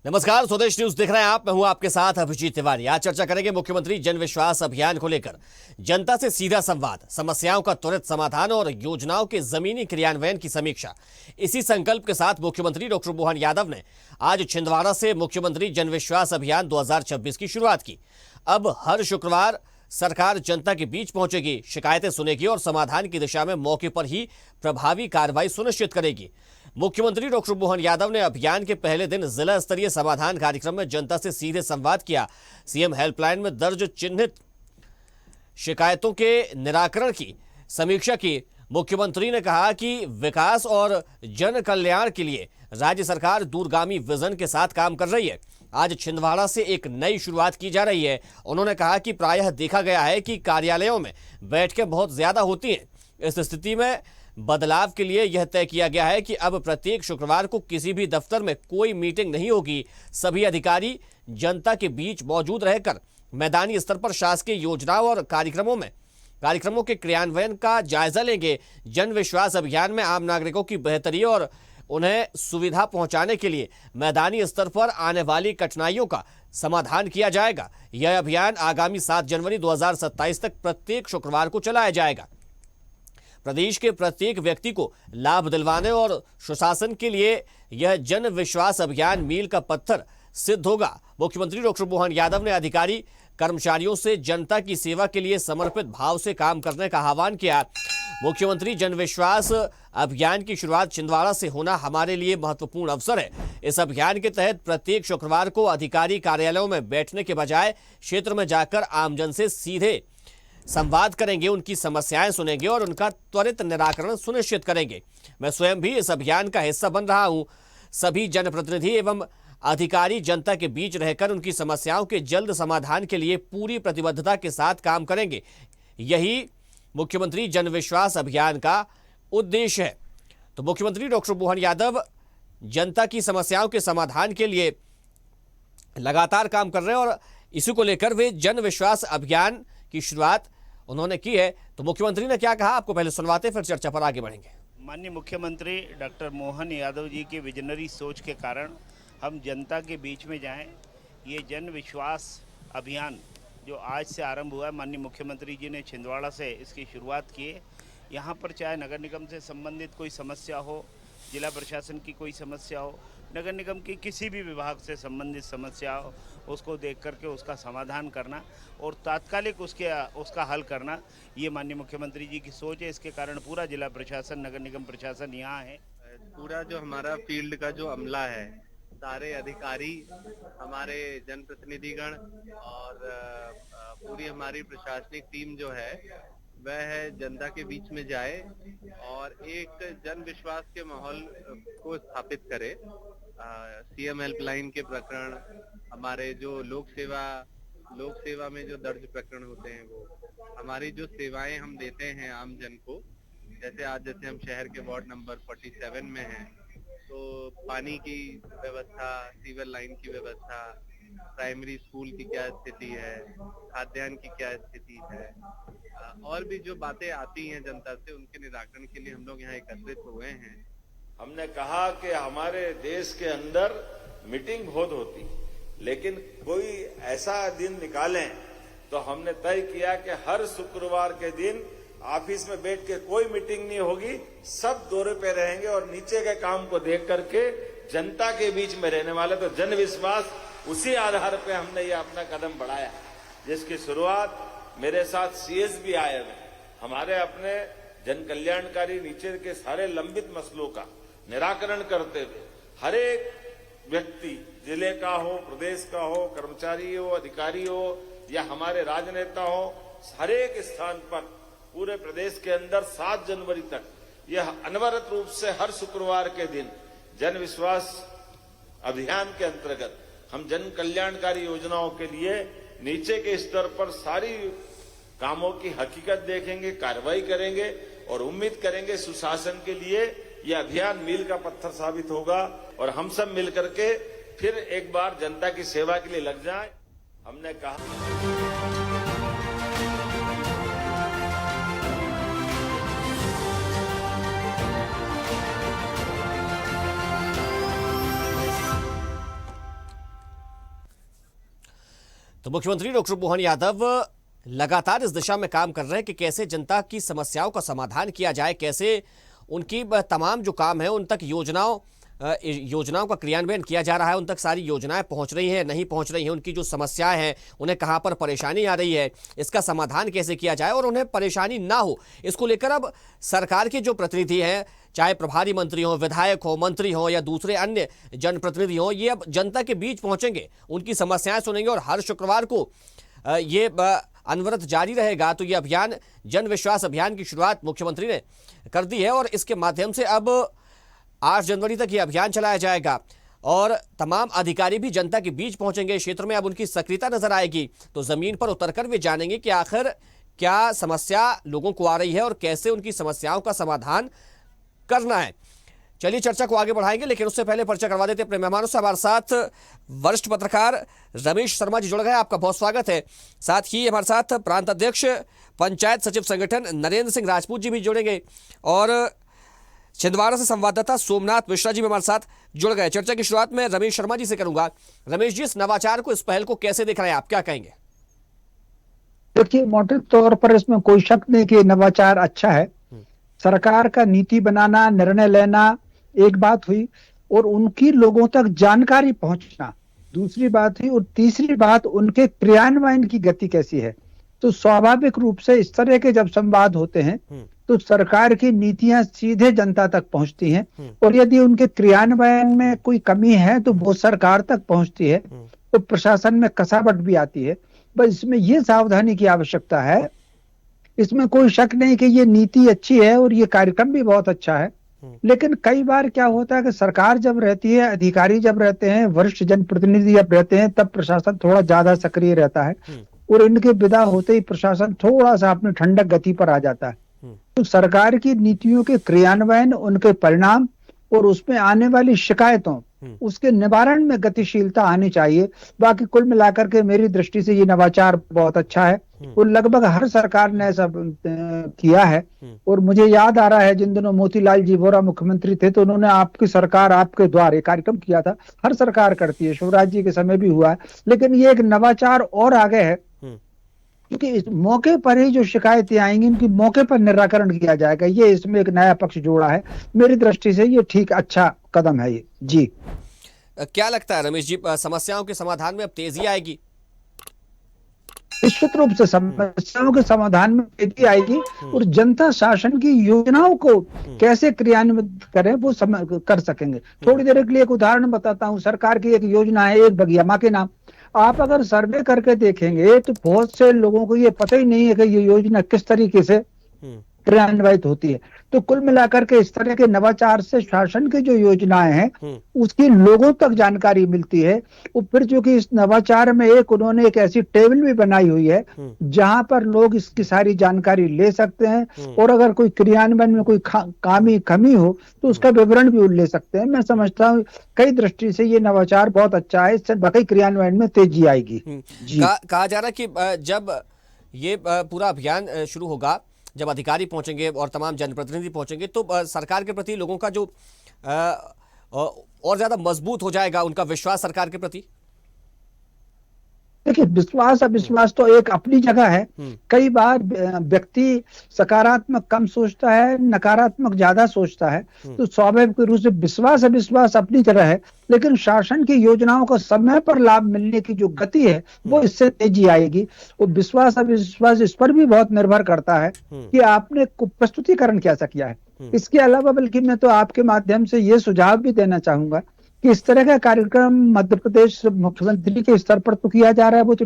नमस्कार, स्वदेश न्यूज देख रहे हैं आप। मैं हूं आपके साथ अभिजीत तिवारी। आज चर्चा करेंगे मुख्यमंत्री जन विश्वास अभियान को लेकर। जनता से सीधा संवाद, समस्याओं का त्वरित समाधान और योजनाओं के जमीनी क्रियान्वयन की समीक्षा। इसी संकल्प के साथ मुख्यमंत्री डॉक्टर मोहन यादव ने आज छिंदवाड़ा से मुख्यमंत्री जन विश्वास अभियान 2026 की शुरुआत की। अब हर शुक्रवार सरकार जनता के बीच पहुंचेगी, शिकायतें सुनेगी और समाधान की दिशा में मौके पर ही प्रभावी कार्रवाई सुनिश्चित करेगी। मुख्यमंत्री डॉक्टर मोहन यादव ने अभियान के पहले दिन जिला स्तरीय समाधान कार्यक्रम में जनता से सीधे संवाद किया। सीएम हेल्पलाइन में दर्ज चिन्हित शिकायतों के निराकरण की समीक्षा की। मुख्यमंत्री ने कहा कि विकास और जन कल्याण के लिए राज्य सरकार दूरगामी विजन के साथ काम कर रही है। आज छिंदवाड़ा से एक नई शुरुआत की जा रही है। उन्होंने कहा कि प्रायः देखा गया है कि कार्यालयों में बैठकें बहुत ज्यादा होती हैं। इस स्थिति में बदलाव के लिए यह तय किया गया है कि अब प्रत्येक शुक्रवार को किसी भी दफ्तर में कोई मीटिंग नहीं होगी। सभी अधिकारी जनता के बीच मौजूद रहकर मैदानी स्तर पर शासकीय योजनाओं और कार्यक्रमों के क्रियान्वयन का जायजा लेंगे। जन विश्वास अभियान में आम नागरिकों की बेहतरी और उन्हें सुविधा पहुंचाने के लिए मैदानी स्तर पर आने वाली कठिनाइयों का समाधान किया जाएगा। यह अभियान आगामी 7 जनवरी 2027 तक प्रत्येक शुक्रवार को चलाया जाएगा। प्रदेश के प्रत्येक व्यक्ति को लाभ दिलवाने और सुशासन के लिए यह जन विश्वास अभियान मील का पत्थर सिद्ध होगा। मुख्यमंत्री डॉक्टर मोहन यादव ने अधिकारी कर्मचारियों से जनता की सेवा के लिए समर्पित भाव से काम करने का आह्वान किया। मुख्यमंत्री जन विश्वास अभियान की शुरुआत छिंदवाड़ा से होना हमारे लिए महत्वपूर्ण अवसर है। इस अभियान के तहत प्रत्येक शुक्रवार को अधिकारी कार्यालयों में बैठने के बजाय क्षेत्र में जाकर आमजन से सीधे संवाद करेंगे, उनकी समस्याएं सुनेंगे और उनका त्वरित निराकरण सुनिश्चित करेंगे। मैं स्वयं भी इस अभियान का हिस्सा बन रहा हूं। सभी जनप्रतिनिधि एवं अधिकारी जनता के बीच रहकर उनकी समस्याओं के जल्द समाधान के लिए पूरी प्रतिबद्धता के साथ काम करेंगे। यही मुख्यमंत्री जन विश्वास अभियान का उद्देश्य है। तो मुख्यमंत्री डॉक्टर मोहन यादव जनता की समस्याओं के समाधान के लिए लगातार काम कर रहे हैं और इसी को लेकर वे जन विश्वास अभियान की शुरुआत उन्होंने की है। तो मुख्यमंत्री ने क्या कहा, आपको पहले सुनवाते फिर चर्चा पर आगे बढ़ेंगे। माननीय मुख्यमंत्री डॉक्टर मोहन यादव जी के विजनरी सोच के कारण हम जनता के बीच में जाएं। ये जन विश्वास अभियान जो आज से आरंभ हुआ है, माननीय मुख्यमंत्री जी ने छिंदवाड़ा से इसकी शुरुआत की है। यहाँ पर चाहे नगर निगम से संबंधित कोई समस्या हो, जिला प्रशासन की कोई समस्या हो, नगर निगम की किसी भी विभाग से संबंधित समस्या हो, उसको देख करके उसका समाधान करना और तात्कालिक उसका हल करना, ये माननीय मुख्यमंत्री जी की सोच है। इसके कारण पूरा जिला प्रशासन, नगर निगम प्रशासन यहाँ है। पूरा जो हमारा फील्ड का जो अमला है, सारे अधिकारी, हमारे जनप्रतिनिधिगण और पूरी हमारी प्रशासनिक टीम जो है वह जनता के बीच में जाए और एक जन विश्वास के माहौल को स्थापित करे। सीएम हेल्पलाइन के प्रकरण, हमारे जो लोक सेवा में जो दर्ज प्रकरण होते हैं, वो हमारी जो सेवाएं हम देते हैं आम जन को, जैसे हम शहर के वार्ड नंबर 47 में हैं, तो पानी की व्यवस्था, सीवर लाइन की व्यवस्था, प्राइमरी स्कूल की क्या स्थिति है, खाद्यान्न की क्या स्थिति है, और भी जो बातें आती हैं जनता से, उनके निराकरण के लिए हम लोग यहाँ एकत्रित हुए हैं। हमने कहा कि हमारे देश के अंदर मीटिंग बहुत होती, लेकिन कोई ऐसा दिन निकालें। तो हमने तय किया कि हर शुक्रवार के दिन ऑफिस में बैठ के कोई मीटिंग नहीं होगी, सब दौरे पे रहेंगे और नीचे के काम को देख करके जनता के बीच में रहने वाले। तो जन विश्वास, उसी आधार पे हमने ये अपना कदम बढ़ाया, जिसकी शुरुआत मेरे साथ सीएस भी आए हुए, हमारे अपने जन कल्याणकारी नीचे के सारे लंबित मसलों का निराकरण करते हुए हर एक व्यक्ति, जिले का हो, प्रदेश का हो, कर्मचारी हो, अधिकारी हो या हमारे राजनेता हो, हर एक स्थान पर पूरे प्रदेश के अंदर 7 जनवरी तक यह अनवरत रूप से हर शुक्रवार के दिन जन विश्वास अभियान के अंतर्गत हम जन कल्याणकारी योजनाओं के लिए नीचे के स्तर पर सारी कामों की हकीकत देखेंगे, कार्रवाई करेंगे और उम्मीद करेंगे सुशासन के लिए यह अभियान मील का पत्थर साबित होगा और हम सब मिलकर के फिर एक बार जनता की सेवा के लिए लग जाएं। हमने कहा तो मुख्यमंत्री डॉक्टर मोहन यादव लगातार इस दिशा में काम कर रहे हैं कि कैसे जनता की समस्याओं का समाधान किया जाए, कैसे उनकी तमाम जो काम है उन तक योजनाओं का क्रियान्वयन किया जा रहा है, उन तक सारी योजनाएं पहुंच रही हैं, नहीं पहुंच रही हैं, उनकी जो समस्याएं हैं, उन्हें कहां पर परेशानी आ रही है, इसका समाधान कैसे किया जाए और उन्हें परेशानी ना हो, इसको लेकर अब सरकार के जो प्रतिनिधि हैं, चाहे प्रभारी मंत्री हो, विधायक हो, मंत्री हो या दूसरे अन्य जनप्रतिनिधि हो, ये अब जनता के बीच पहुंचेंगे, उनकी समस्याएं सुनेंगे और हर शुक्रवार को ये अनवरत जारी रहेगा। तो ये अभियान जन विश्वास अभियान की शुरुआत मुख्यमंत्री ने कर दी है और इसके माध्यम से अब 8 जनवरी तक ये अभियान चलाया जाएगा और तमाम अधिकारी भी जनता के बीच पहुंचेंगे। क्षेत्र में अब उनकी सक्रियता नजर आएगी तो जमीन पर उतरकर वे जानेंगे कि आखिर क्या समस्या लोगों को आ रही है और कैसे उनकी समस्याओं का समाधान करना है। चलिए चर्चा को आगे बढ़ाएंगे, लेकिन उससे पहले परिचय करवा देते अपने मेहमानों से। हमारे साथ वरिष्ठ पत्रकार रमेश शर्मा जी जुड़ गए, आपका बहुत स्वागत है। साथ ही हमारे साथ प्रांत अध्यक्ष पंचायत सचिव संगठन नरेंद्र सिंह राजपूत जी भी जुड़ेंगे और छिंदवाड़ा से संवाददाता सोमनाथ मिश्रा जी भी हमारे साथ जुड़ गए। चर्चा की शुरुआत में रमेश शर्मा जी से करूंगा। रमेश जी, इस नवाचार को, इस पहल को कैसे देख रहे हैं आप, क्या कहेंगे? देखिए, मोटे तौर पर इसमें कोई शक नहीं कि नवाचार अच्छा है। सरकार का नीति बनाना, निर्णय लेना एक बात हुई और उनकी लोगों तक जानकारी पहुंचना दूसरी बात हुई और तीसरी बात उनके क्रियान्वयन की गति कैसी है। तो स्वाभाविक रूप से इस तरह के जब संवाद होते हैं तो सरकार की नीतियां सीधे जनता तक पहुंचती हैं और यदि उनके क्रियान्वयन में कोई कमी है तो वो सरकार तक पहुंचती है, तो प्रशासन में कसावट भी आती है। बस इसमें ये सावधानी की आवश्यकता है। इसमें कोई शक नहीं कि ये नीति अच्छी है और ये कार्यक्रम भी बहुत अच्छा है, लेकिन कई बार क्या होता है कि सरकार जब रहती है, अधिकारी जब रहते हैं, वरिष्ठ जनप्रतिनिधि जब रहते हैं, तब प्रशासन थोड़ा ज्यादा सक्रिय रहता है और इनके विदा होते ही प्रशासन थोड़ा सा अपनी ठंडक गति पर आ जाता है। तो सरकार की नीतियों के क्रियान्वयन, उनके परिणाम और उसमें आने वाली शिकायतों, उसके निवारण में गतिशीलता आनी चाहिए। बाकी कुल मिलाकर के मेरी दृष्टि से ये नवाचार बहुत अच्छा है और लगभग हर सरकार ने ऐसा किया है। और मुझे याद आ रहा है जिन दिनों मोतीलाल जी वोरा मुख्यमंत्री थे तो उन्होंने आपकी सरकार आपके द्वार एक कार्यक्रम किया था। हर सरकार करती है, शिवराज जी के समय भी हुआ है, लेकिन ये एक नवाचार और आगे है क्योंकि इस मौके पर ही जो शिकायतें आएंगी उनकी मौके पर निराकरण किया जाएगा। ये इसमें एक नया पक्ष जोड़ा है। मेरी दृष्टि से ये ठीक अच्छा कदम है ये। जी, क्या लगता है रमेश जी, समस्याओं के समाधान में अब तेजी आएगी? निश्चित रूप से समस्याओं के समाधान में तेजी आएगी और जनता शासन की योजनाओं को कैसे क्रियान्वित करें वो कर सकेंगे। थोड़ी देर के लिए एक उदाहरण बताता हूँ। सरकार की एक योजना है, एक बगिया माँ के नाम। आप अगर सर्वे करके देखेंगे तो बहुत से लोगों को ये पता ही नहीं है कि ये योजना किस तरीके से क्रियान्वित होती है। तो कुल मिलाकर के इस तरह के नवाचार से शासन की जो योजनाएं हैं उसकी लोगों तक जानकारी मिलती है। और फिर जो कि इस नवाचार में उन्होंने एक ऐसी टेबल भी बनाई हुई है जहां पर लोग इसकी सारी जानकारी ले सकते हैं और अगर कोई क्रियान्वयन में कोई कमी हो तो उसका विवरण भी ले सकते हैं। मैं समझता हूँ कई दृष्टि से ये नवाचार बहुत अच्छा है। इससे बाकी क्रियान्वयन में तेजी आएगी। कहा जा रहा है कि जब ये पूरा अभियान शुरू होगा, जब अधिकारी पहुंचेंगे और तमाम जनप्रतिनिधि पहुंचेंगे तो सरकार के प्रति लोगों का जो और ज्यादा मजबूत हो जाएगा उनका विश्वास सरकार के प्रति। देखिए, विश्वास अविश्वास तो एक अपनी जगह है। कई बार व्यक्ति सकारात्मक कम सोचता है, नकारात्मक ज्यादा सोचता है, तो स्वाभाविक रूप से विश्वास अविश्वास अपनी तरह है, लेकिन शासन की योजनाओं को समय पर लाभ मिलने की जो गति है वो इससे तेजी आएगी। और विश्वास अविश्वास इस पर भी बहुत निर्भर करता है कि आपने प्रस्तुतिकरण कैसा किया है। इसके अलावा बल्कि मैं तो आपके माध्यम से ये सुझाव भी देना चाहूंगा कि इस तरह का कार्यक्रम मध्य प्रदेश मुख्यमंत्री के स्तर पर तो किया जा रहा है, वो तो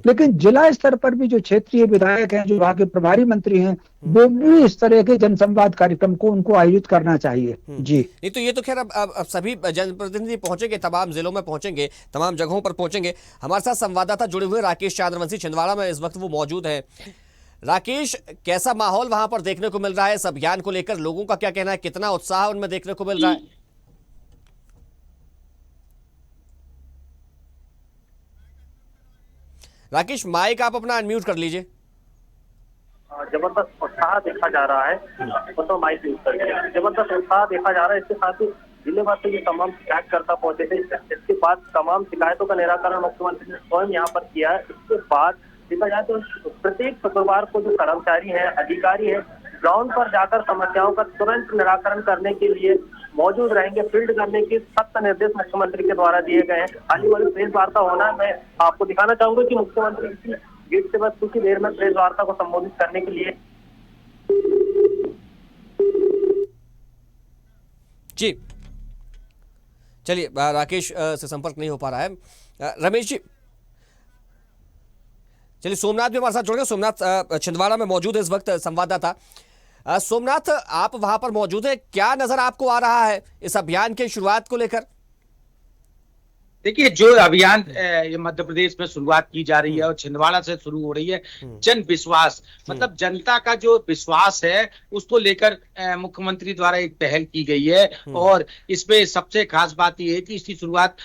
लेकिन जिला स्तर पर भी जो क्षेत्रीय विधायक हैं, जो वहां के प्रभारी मंत्री हैं, वो भी इस तरह के जनसंवाद कार्यक्रम को उनको आयोजित करना चाहिए। जी, नहीं तो ये तो खैर अब सभी जनप्रतिनिधि पहुंचेंगे, तमाम जिलों में पहुंचेंगे, तमाम जगहों पर पहुंचेंगे। हमारे साथ संवाददाता जुड़े हुए राकेश चांद्रवंशी छिंदवाड़ा में इस वक्त वो मौजूद है। राकेश, कैसा माहौल वहां पर देखने को मिल रहा है इस अभियान को लेकर? लोगों का क्या कहना है, कितना उत्साह उनमें देखने को मिल रहा है? राकेश, माइक आप अपना अनम्यूट कर लीजिए। जबरदस्त उत्साह देखा जा रहा है। तो माइक यूज कर लिया। जबरदस्त उत्साह देखा जा रहा है। इसके साथ ही जिले भर से ये तमाम शिकायतकर्ता पहुंचे थे। इसके बाद तमाम शिकायतों का निराकरण मुख्यमंत्री ने स्वयं यहाँ पर किया है। इसके बाद देखा जाए तो प्रत्येक शुक्रवार को जो कर्मचारी है, अधिकारी है, ग्राउंड पर जाकर समस्याओं का तुरंत निराकरण करने के लिए मौजूद रहेंगे। फील्ड करने के सख्त निर्देश मुख्यमंत्री के द्वारा दिए गए हैं। हाल ही वाली प्रेस वार्ता होना है, मैं आपको दिखाना चाहूंगा कि मुख्यमंत्री इसी गेट से बस कुछ ही देर में प्रेस वार्ता को संबोधित करने के लिए। जी चलिए, राकेश से संपर्क नहीं हो पा रहा है। रमेश जी, चलिए सोमनाथ भी हमारे साथ जुड़ गए। सोमनाथ छिंदवाड़ा में मौजूद है इस वक्त, संवाददाता। सोमनाथ, आप वहां पर मौजूद है, क्या नजर आपको आ रहा है इस अभियान की शुरुआत को लेकर? देखिए, जो अभियान ये मध्य प्रदेश में शुरुआत की जा रही है और छिंदवाड़ा से शुरू हो रही है, जन विश्वास, मतलब जनता का जो विश्वास है उसको लेकर मुख्यमंत्री द्वारा एक पहल की गई है। और इसमें सबसे खास बात यह है कि इसकी शुरुआत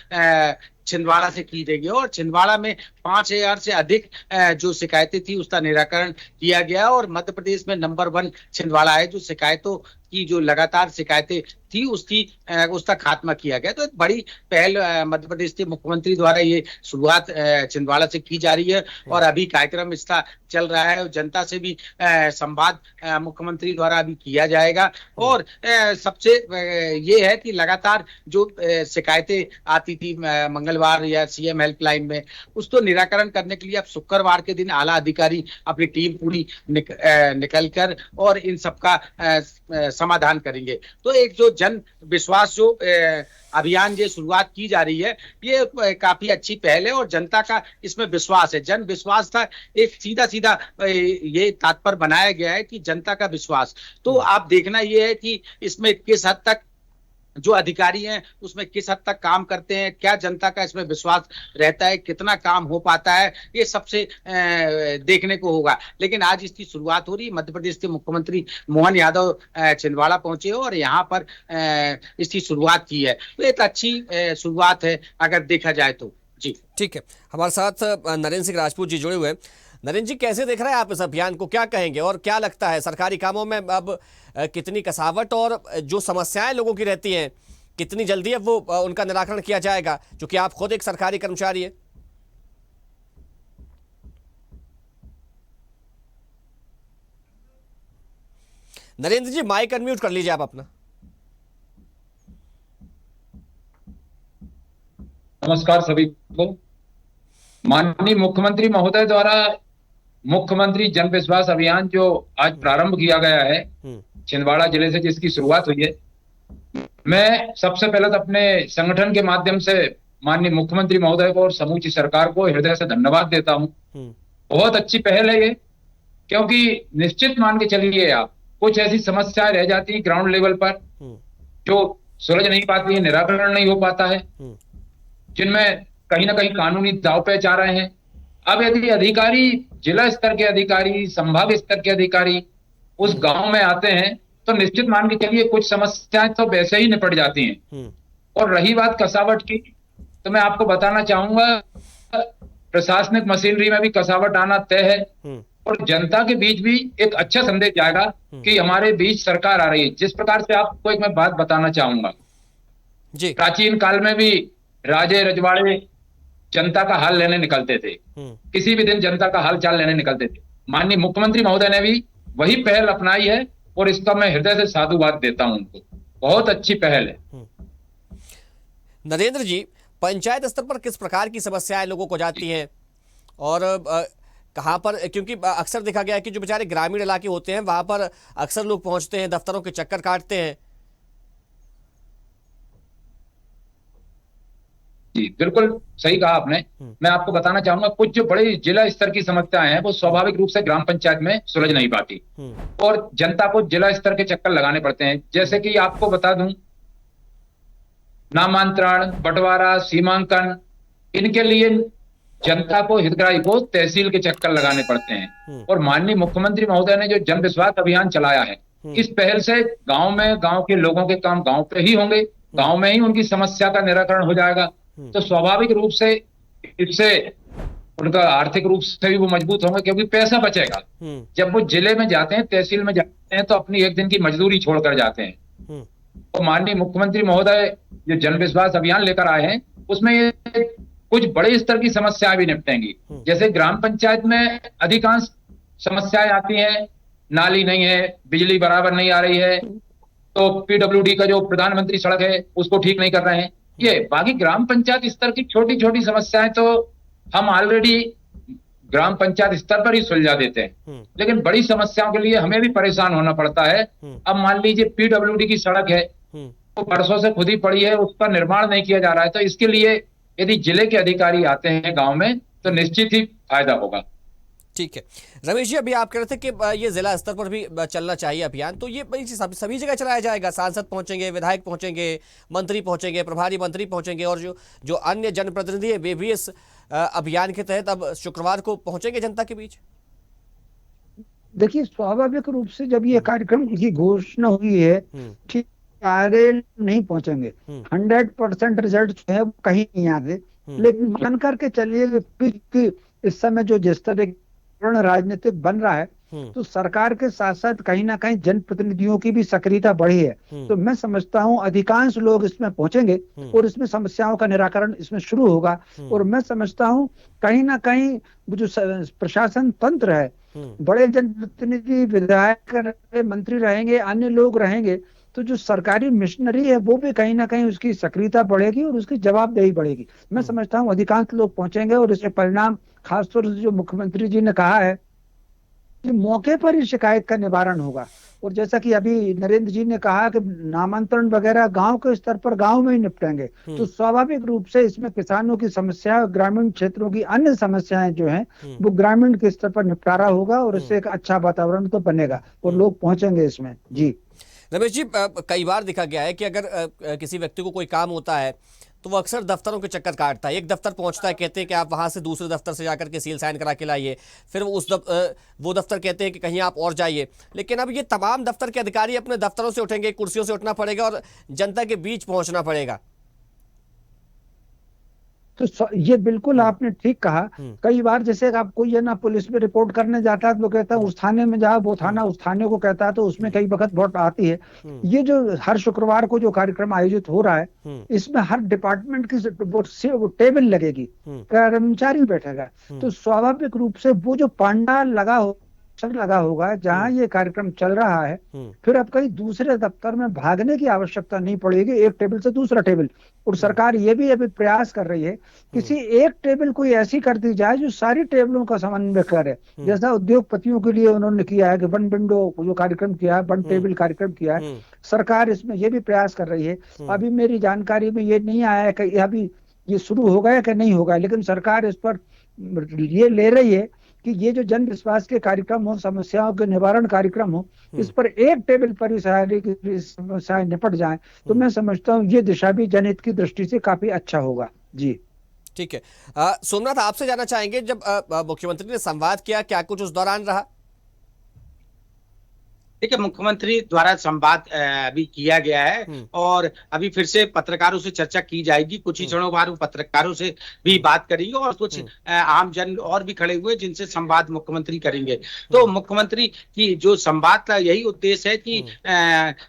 छिंदवाड़ा से की गई है और छिंदवाड़ा में 5000 से अधिक जो शिकायतें थी उसका निराकरण किया गया और मध्य प्रदेश में नंबर 1 छिंदवाड़ा है। जो शिकायतों की जो लगातार शिकायतें थी उसका खात्मा किया गया। तो एक बड़ी पहल मध्य प्रदेश के मुख्यमंत्री द्वारा ये शुरुआत छिंदवाड़ा से की जा रही है और अभी कार्यक्रम इसका चल रहा है। जनता से भी संवाद मुख्यमंत्री द्वारा अभी किया जाएगा। और सबसे ये है कि लगातार जो शिकायतें आती थी मंगलवार या सीएम हेल्पलाइन में, उसको निराकरण करने के लिए अब शुक्रवार के दिन आला अधिकारी अपनी टीम पूरी निकल कर और इन सबका समाधान करेंगे। तो एक जो जन विश्वास जो अभियान ये शुरुआत की जा रही है, ये काफी अच्छी पहल है और जनता का इसमें विश्वास है। जन विश्वास था एक सीधा सीधा ये तात्पर्य बनाया गया है कि जनता का विश्वास। तो आप देखना ये है कि इसमें किस हद तक जो अधिकारी हैं उसमें किस हद तक काम करते हैं, क्या जनता का इसमें विश्वास रहता है, कितना काम हो पाता है, ये सबसे देखने को होगा। लेकिन आज इसकी शुरुआत हो रही है। मध्य प्रदेश के मुख्यमंत्री मोहन यादव छिंदवाड़ा पहुंचे और यहाँ पर इसकी शुरुआत की है। तो एक अच्छी शुरुआत है अगर देखा जाए तो। जी ठीक है, हमारे साथ नरेंद्र सिंह राजपूत जी जुड़े हुए हैं। नरेंद्र जी, कैसे देख रहे हैं आप इस अभियान को, क्या कहेंगे और क्या लगता है सरकारी कामों में अब कितनी कसावट और जो समस्याएं लोगों की रहती हैं कितनी जल्दी अब वो उनका निराकरण किया जाएगा, क्योंकि आप खुद एक सरकारी कर्मचारी है? नरेंद्र जी, माइक अनम्यूट कर लीजिए आप अपना। नमस्कार सभी को। माननीय मुख्यमंत्री महोदय द्वारा मुख्यमंत्री जन विश्वास अभियान जो आज प्रारंभ किया गया है छिंदवाड़ा जिले से, जिसकी शुरुआत हुई है, मैं सबसे पहले तो अपने संगठन के माध्यम से माननीय मुख्यमंत्री महोदय को और समूची सरकार को हृदय से धन्यवाद देता हूं। बहुत अच्छी पहल है ये, क्योंकि निश्चित मान के चलिए आप, कुछ ऐसी समस्याएं रह जाती है ग्राउंड लेवल पर जो सुलझ नहीं पाती है, निराकरण नहीं हो पाता है, जिनमें कहीं ना कहीं कानूनी दाव पेच आ रहे हैं। अब यदि अधिकारी, जिला स्तर के अधिकारी, संभाग स्तर के अधिकारी उस गांव में आते हैं तो निश्चित मान के चलिए कुछ समस्याएं तो वैसे ही निपट जाती हैं। और रही बात कसावट की, तो मैं आपको बताना चाहूंगा प्रशासनिक मशीनरी में भी कसावट आना तय है और जनता के बीच भी एक अच्छा संदेश जाएगा कि हमारे बीच सरकार आ रही है। जिस प्रकार से आपको एक मैं बात बताना चाहूंगा जी, प्राचीन काल में भी राजे रजवाड़े जनता का हाल लेने निकलते थे, किसी भी दिन जनता का हाल चाल लेने निकलते थे। माननीय मुख्यमंत्री महोदय ने भी वही पहल अपनाई है और इसका मैं हृदय से साधुवाद देता हूं उनको। बहुत अच्छी पहल है। नरेंद्र जी, पंचायत स्तर पर किस प्रकार की समस्याएं लोगों को जाती हैं और कहां पर, क्योंकि अक्सर देखा गया है कि जो बेचारे ग्रामीण इलाके होते हैं वहां पर अक्सर लोग पहुंचते हैं, दफ्तरों के चक्कर काटते हैं। जी बिल्कुल सही कहा आपने। मैं आपको बताना चाहूंगा कुछ जो बड़े जिला स्तर की समस्याएं हैं वो स्वाभाविक रूप से ग्राम पंचायत में सुलझ नहीं पाती और जनता को जिला स्तर के चक्कर लगाने पड़ते हैं। जैसे कि आपको बता दूं, नामांतरण, बंटवारा, सीमांकन, इनके लिए जनता को, हितग्राही को तहसील के चक्कर लगाने पड़ते हैं। और माननीय मुख्यमंत्री महोदय ने जो जन विश्वास अभियान चलाया है, इस पहल से गांव में गांव के लोगों के काम गांव पे ही होंगे, गांव में ही उनकी समस्या का निराकरण हो जाएगा। तो स्वाभाविक रूप से इससे उनका आर्थिक रूप से भी वो मजबूत होंगे, क्योंकि पैसा बचेगा। जब वो जिले में जाते हैं, तहसील में जाते हैं, तो अपनी एक दिन की मजदूरी छोड़कर जाते हैं माननीय मुख्यमंत्री महोदय जो जन विश्वास अभियान लेकर आए हैं, उसमें ये कुछ बड़े स्तर की समस्याएं भी निपटेंगी। जैसे ग्राम पंचायत में अधिकांश समस्याएं आती हैं, नाली नहीं है, बिजली बराबर नहीं आ रही है, तो पीडब्ल्यूडी का जो प्रधानमंत्री सड़क है उसको ठीक नहीं कर रहे हैं। ये बाकी ग्राम पंचायत स्तर की छोटी छोटी समस्याएं तो हम ऑलरेडी ग्राम पंचायत स्तर पर ही सुलझा देते हैं, लेकिन बड़ी समस्याओं के लिए हमें भी परेशान होना पड़ता है। अब मान लीजिए पीडब्ल्यूडी की सड़क है, वो बरसों से खुद ही पड़ी है, उसका निर्माण नहीं किया जा रहा है, तो इसके लिए यदि जिले के अधिकारी आते हैं गांव में तो निश्चित ही फायदा होगा। ठीक है रमेश जी, अभी आप कह रहे थे कि ये जिला स्तर पर भी चलना चाहिए अभियान, तो ये सभी जगह चलाया जाएगा? सांसद पहुंचेंगे, विधायक पहुंचेंगे, मंत्री पहुंचेंगे, प्रभारी मंत्री पहुंचेंगे, और जो अन्य जनप्रतिनिधि है वे भी इस अभियान के तहत अब शुक्रवार को पहुंचेंगे जनता के बीच? देखिए, स्वाभाविक रूप से जब ये कार्यक्रम की घोषणा हुई है, ठीक सारे नहीं पहुंचेंगे, 100% रिजल्ट जो है कहीं नहीं आते, लेकिन मान करके चलिए कि इस समय जो जिस तरह राजनीतिक बन रहा है, तो सरकार के साथ साथ कहीं ना कहीं जनप्रतिनिधियों की भी सक्रियता बढ़ी है। तो मैं समझता हूं अधिकांश लोग इसमें पहुंचेंगे और इसमें समस्याओं का निराकरण इसमें शुरू होगा। और मैं समझता हूं कहीं ना कहीं जो प्रशासन तंत्र है, बड़े जनप्रतिनिधि, विधायक, मंत्री रहेंगे, अन्य लोग रहेंगे, तो जो सरकारी मिशनरी है वो भी कहीं ना कहीं उसकी सक्रियता बढ़ेगी और उसकी जवाबदेही बढ़ेगी। मैं समझता हूं अधिकांश लोग पहुंचेंगे और इसके परिणाम खासतौर से जो मुख्यमंत्री जी ने कहा है कि मौके पर ही शिकायत का निवारण होगा। और जैसा कि अभी नरेंद्र जी ने कहा कि नामांतरण वगैरह गांव के स्तर पर गांव में ही निपटेंगे, तो स्वाभाविक रूप से इसमें किसानों की समस्या, ग्रामीण क्षेत्रों की अन्य समस्याएं जो हैं वो ग्रामीण के स्तर पर निपटारा होगा और इससे एक अच्छा वातावरण तो बनेगा और लोग पहुंचेंगे इसमें। जी रमेश जी, कई बार देखा गया है कि अगर किसी व्यक्ति को कोई काम होता है तो वो अक्सर दफ्तरों के चक्कर काटता है। एक दफ्तर पहुंचता है, कहते हैं कि आप वहां से दूसरे दफ्तर से जाकर के सील साइन करा के लाइए, फिर वो दफ्तर कहते हैं कि कहीं आप और जाइए। लेकिन अब ये तमाम दफ्तर के अधिकारी अपने दफ्तरों से उठेंगे, कुर्सियों से उठना पड़ेगा और जनता के बीच पहुंचना पड़ेगा। तो ये बिल्कुल आपने ठीक कहा। कई बार जैसे आप कोई है ना पुलिस में रिपोर्ट करने जाता है तो कहता है उस थाने में जाओ, वो थाना उस थाने को कहता है, तो उसमें कई वक्त बहुत आती है। ये जो हर शुक्रवार को जो कार्यक्रम आयोजित हो रहा है, इसमें हर डिपार्टमेंट की वो टेबल लगेगी, कर्मचारी बैठेगा, तो स्वाभाविक रूप से वो जो पंडाल लगा होगा जहां ये कार्यक्रम चल रहा है, फिर अब कहीं दूसरे दफ्तर में भागने की आवश्यकता नहीं पड़ेगी, एक टेबल से दूसरा टेबल। और सरकार ये भी अभी प्रयास कर रही है किसी एक टेबल कोई ऐसी कर दी जाए जो सारी टेबलों का समन्वय करे। जैसा उद्योगपतियों के लिए उन्होंने किया है कि वन विंडो जो कार्यक्रम किया है, वन टेबल कार्यक्रम किया है, सरकार इसमें ये भी प्रयास कर रही है। अभी मेरी जानकारी में ये नहीं आया है कि अभी ये शुरू होगा या कि नहीं होगा, लेकिन सरकार इस पर ये ले रही है कि ये जो जन विश्वास के कार्यक्रम हो, समस्याओं के निवारण कार्यक्रम हो, इस पर एक टेबल पर ही सारी समस्याएं निपट जाएं। तो मैं समझता हूँ ये दिशा भी जनहित की दृष्टि से काफी अच्छा होगा। जी ठीक है। सोमनाथ, आपसे जानना चाहेंगे, जब मुख्यमंत्री ने संवाद किया, क्या कुछ उस दौरान रहा? देखिए, मुख्यमंत्री द्वारा संवाद अभी किया गया है और अभी फिर से पत्रकारों से चर्चा की जाएगी। कुछ ही क्षणों बाद वो पत्रकारों से भी बात करेंगे और कुछ आम जन और भी खड़े हुए जिनसे संवाद मुख्यमंत्री करेंगे। तो मुख्यमंत्री की जो संवाद का यही उद्देश्य है कि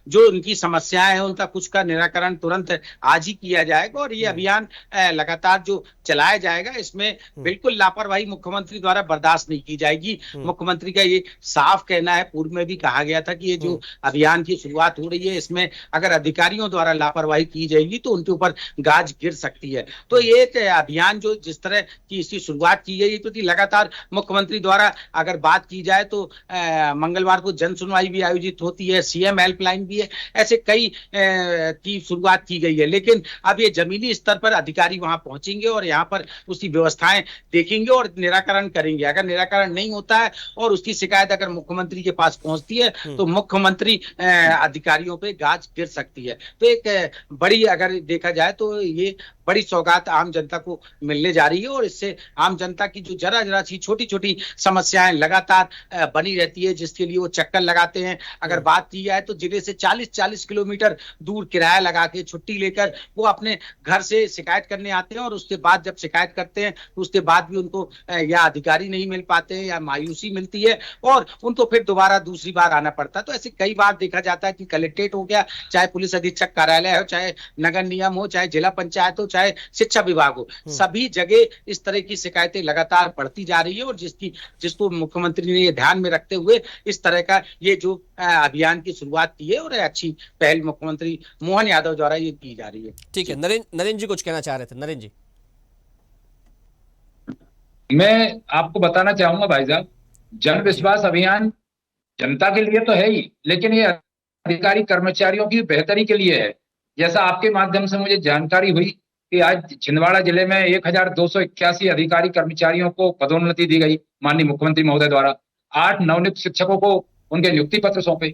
जो उनकी समस्याएं हैं उनका कुछ का निराकरण तुरंत आज ही किया जाएगा और ये अभियान लगातार जो चलाया जाएगा, इसमें बिल्कुल लापरवाही मुख्यमंत्री द्वारा बर्दाश्त नहीं की जाएगी। मुख्यमंत्री का ये साफ कहना है, पूर्व में भी कहा गया था कि ये जो अभियान की शुरुआत हो रही है, इसमें अगर अधिकारियों द्वारा लापरवाही की जाएगी तो उनके ऊपर गाज गिर सकती है। तो ये अभियान जो जिस तरह की इसकी शुरुआत की गई, तो लगातार मुख्यमंत्री द्वारा अगर बात की जाए तो मंगलवार को जन सुनवाई भी आयोजित होती है, सीएम हेल्पलाइन भी है, ऐसे कई की शुरुआत की गई है। लेकिन अब ये जमीनी स्तर पर अधिकारी वहां पहुंचेंगे और यहाँ पर उसकी व्यवस्थाएं देखेंगे और निराकरण करेंगे। अगर निराकरण नहीं होता है और उसकी शिकायत अगर मुख्यमंत्री के पास पहुंचती है तो मुख्यमंत्री अधिकारियों पे गाज गिर सकती है। तो एक बड़ी अगर देखा जाए तो ये बड़ी सौगात आम जनता को मिलने जा रही है और इससे आम जनता की जो जरा जरा सी छोटी छोटी समस्याएं लगातार बनी रहती है, जिसके लिए वो चक्कर लगाते हैं। अगर बात की जाए तो जिले से 40-40 किलोमीटर दूर किराया लगा के छुट्टी लेकर वो अपने घर से शिकायत करने आते हैं और उसके बाद जब शिकायत करते हैं तो उसके बाद भी उनको या अधिकारी नहीं मिल पाते हैं या मायूसी मिलती है और उनको फिर दोबारा दूसरी बार आना पड़ता है। तो ऐसे कई बार देखा जाता है कि कलेक्ट्रेट हो गया, चाहे पुलिस अधीक्षक कार्यालय हो, चाहे नगर निगम हो, चाहे जिला पंचायत हो, चाहे शिक्षा विभाग हो, सभी जगह इस तरह की शिकायतें लगातार बढ़ती जा रही है और जिसको मुख्यमंत्री ने ये ध्यान में रखते हुए इस तरह का ये जो अभियान की शुरुआत की है और अच्छी पहल मुख्यमंत्री मोहन यादव द्वारा ये की जा रही है। ठीक है, नरेंद्र जी कुछ कहना चाह रहे थे। नरेंद्र जी, मैं आपको बताना चाहूंगा भाई साहब, जन विश्वास अभियान जनता के लिए तो है ही, लेकिन ये अधिकारी कर्मचारियों की बेहतरी के लिए है। जैसा आपके माध्यम से मुझे जानकारी हुई कि आज छिंदवाड़ा जिले में 1281 अधिकारी कर्मचारियों को पदोन्नति दी गई माननीय मुख्यमंत्री महोदय द्वारा। 8 नवनियुक्त शिक्षकों को उनके नियुक्ति पत्र सौंपे।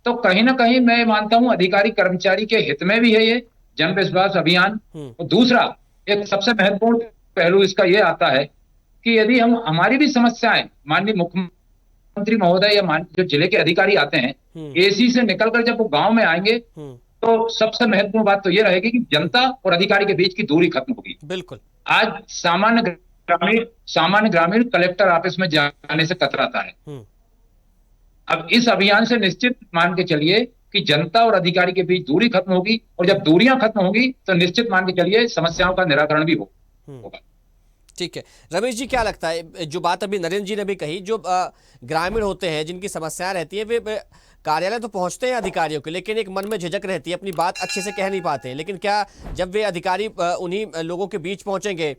तो कहीं ना कहीं मैं मानता हूं अधिकारी कर्मचारी के हित में भी है ये जन विश्वास अभियान। और दूसरा एक सबसे महत्वपूर्ण पहलू इसका ये आता है कि यदि हम हमारी भी समस्याएं माननीय मुख्यमंत्री महोदय या जो जिले के अधिकारी आते हैं एसी से निकलकर जब वो गांव में आएंगे तो सबसे महत्वपूर्ण बात तो ये रहेगी कि जनता और अधिकारी के बीच की दूरी खत्म होगी। बिल्कुल। आज सामान्य ग्रामीण कलेक्टर ऑफिस में जाने से कतराता है। अब इस अभियान से निश्चित मान के चलिए कि जनता और अधिकारी के बीच दूरी खत्म होगी और जब दूरियां खत्म होगी तो निश्चित मान के चलिए समस्याओं का निराकरण भी होगा। ठीक है, रमेश जी क्या लगता है, जो बात अभी नरेंद्र जी ने भी कही, जो ग्रामीण होते हैं जिनकी समस्याएं रहती है वे कार्यालय तो पहुंचते हैं अधिकारियों के, लेकिन एक मन में झिझक रहती है, अपनी बात अच्छे से कह नहीं पाते हैं। लेकिन क्या जब वे अधिकारी उन्हीं लोगों के बीच पहुंचेंगे,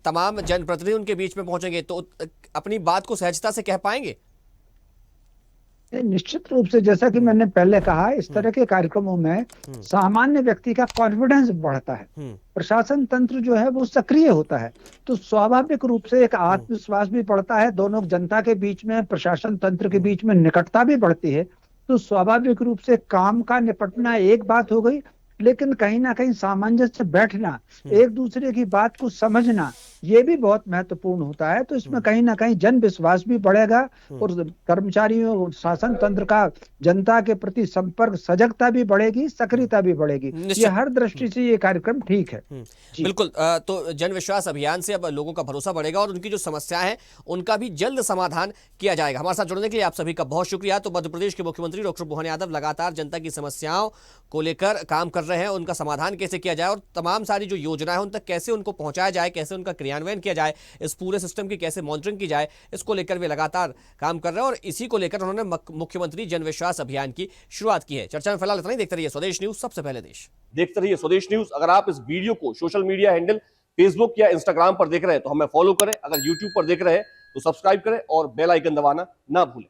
तमाम जनप्रतिनिधि उनके बीच में पहुंचेंगे तो अपनी बात को सहजता से कह पाएंगे? निश्चित रूप से, जैसा कि मैंने पहले कहा, इस तरह के कार्यक्रमों में सामान्य व्यक्ति का कॉन्फिडेंस बढ़ता है, प्रशासन तंत्र जो है वो सक्रिय होता है, तो स्वाभाविक रूप से एक आत्मविश्वास भी बढ़ता है, दोनों जनता के बीच में प्रशासन तंत्र के बीच में निकटता भी बढ़ती है। तो स्वाभाविक रूप से काम का निपटना एक बात हो गई, लेकिन कहीं ना कहीं सामंजस्य बैठना, एक दूसरे की बात को समझना, ये भी बहुत महत्वपूर्ण होता है। तो इसमें कहीं ना कहीं जन विश्वास भी बढ़ेगा और कर्मचारियों शासन तंत्र का जनता के प्रति संपर्क, सजगता भी बढ़ेगी, सक्रियता भी बढ़ेगी। ये हर दृष्टि से ये कार्यक्रम ठीक है। बिल्कुल। तो जन विश्वास अभियान से अब लोगों का भरोसा बढ़ेगा और उनकी जो समस्याएं हैं उनका भी जल्द समाधान किया जाएगा। हमारे साथ जुड़ने के लिए आप सभी का बहुत शुक्रिया। तो मध्य प्रदेश के मुख्यमंत्री डॉक्टर मोहन यादव लगातार जनता की समस्याओं को लेकर काम कर रहे हैं, उनका समाधान कैसे किया जाए और तमाम सारी जो योजनाएं उन तक कैसे उनको पहुंचाया जाए, कैसे उनका क्रियान्वयन किया जाए, इस पूरे सिस्टम की कैसे मॉनिटरिंग की जाए, इसको लेकर वे लगातार काम कर रहे हैं और इसी को लेकर उन्होंने मुख्यमंत्री जन विश्वास अभियान की शुरुआत की है। चर्चा में फिलहाल इतना ही। देखते रहिए स्वदेश न्यूज, सबसे पहले देश। देखते रहिए स्वदेश न्यूज। अगर आप इस वीडियो को सोशल मीडिया हैंडल फेसबुक या इंस्टाग्राम पर देख रहे हैं तो हमें फॉलो करें, अगर यूट्यूब पर देख रहे हैं तो सब्सक्राइब करें और बेल आइकन दबाना ना भूलें।